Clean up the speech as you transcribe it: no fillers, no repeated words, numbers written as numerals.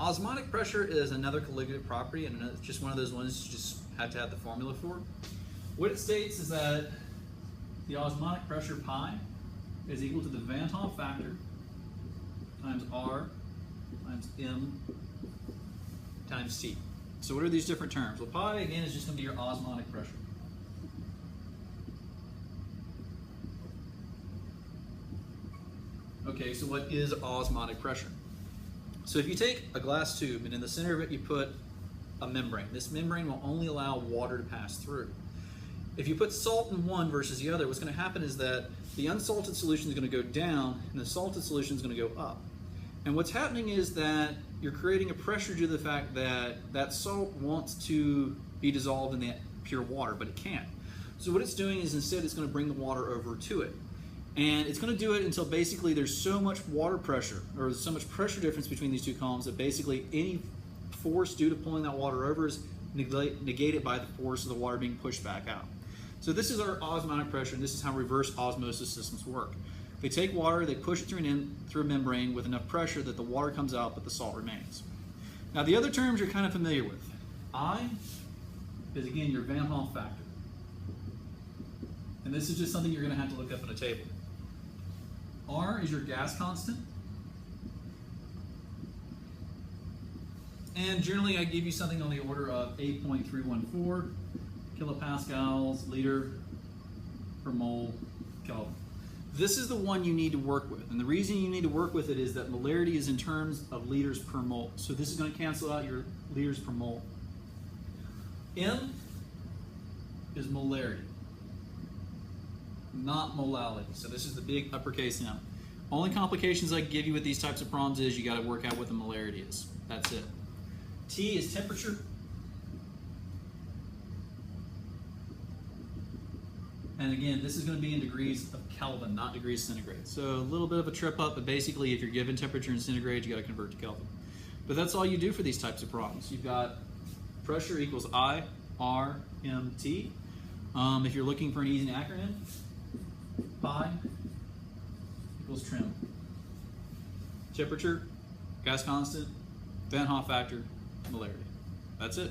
Osmotic pressure is another colligative property, and it's just one of those ones you just have to have the formula for. What it states is that the osmotic pressure pi is equal to the Van Hoff factor times R times M times T. So what are these different terms? Well, pi, again, is just going to be your osmotic pressure. Okay, so what is osmotic pressure? So if you take a glass tube and in the center of it you put a membrane, this membrane will only allow water to pass through. If you put salt in one versus the other, what's going to happen is that the unsalted solution is going to go down and the salted solution is going to go up. And what's happening is that you're creating a pressure due to the fact that that salt wants to be dissolved in the pure water, but it can't. So what it's doing is instead it's going to bring the water over to it. And it's going to do it until basically there's so much water pressure, or so much pressure difference between these two columns that basically any force due to pulling that water over is negated by the force of the water being pushed back out. So this is our osmotic pressure, and this is how reverse osmosis systems work. They take water, they push it through a membrane with enough pressure that the water comes out, but the salt remains. Now the other terms you're kind of familiar with. I is again your Van Hoff factor. And this is just something you're going to have to look up on a table. R is your gas constant. And generally I give you something on the order of 8.314 kilopascals liter per mole Kelvin. This is the one you need to work with. And the reason you need to work with it is that molarity is in terms of liters per mole. So this is going to cancel out your liters per mole. M is molarity, not molality. So this is the big uppercase M. Only complications I can give you with these types of problems is you got to work out what the molarity is. That's it. T is temperature. And again, this is going to be in degrees of Kelvin, not degrees centigrade. So a little bit of a trip up, but basically if you're given temperature in centigrade, you got to convert to Kelvin. But that's all you do for these types of problems. You've got pressure equals I, R, M, T. If you're looking for an easy acronym, pi equals trim. Temperature, gas constant, Van Hoff factor, molarity. That's it.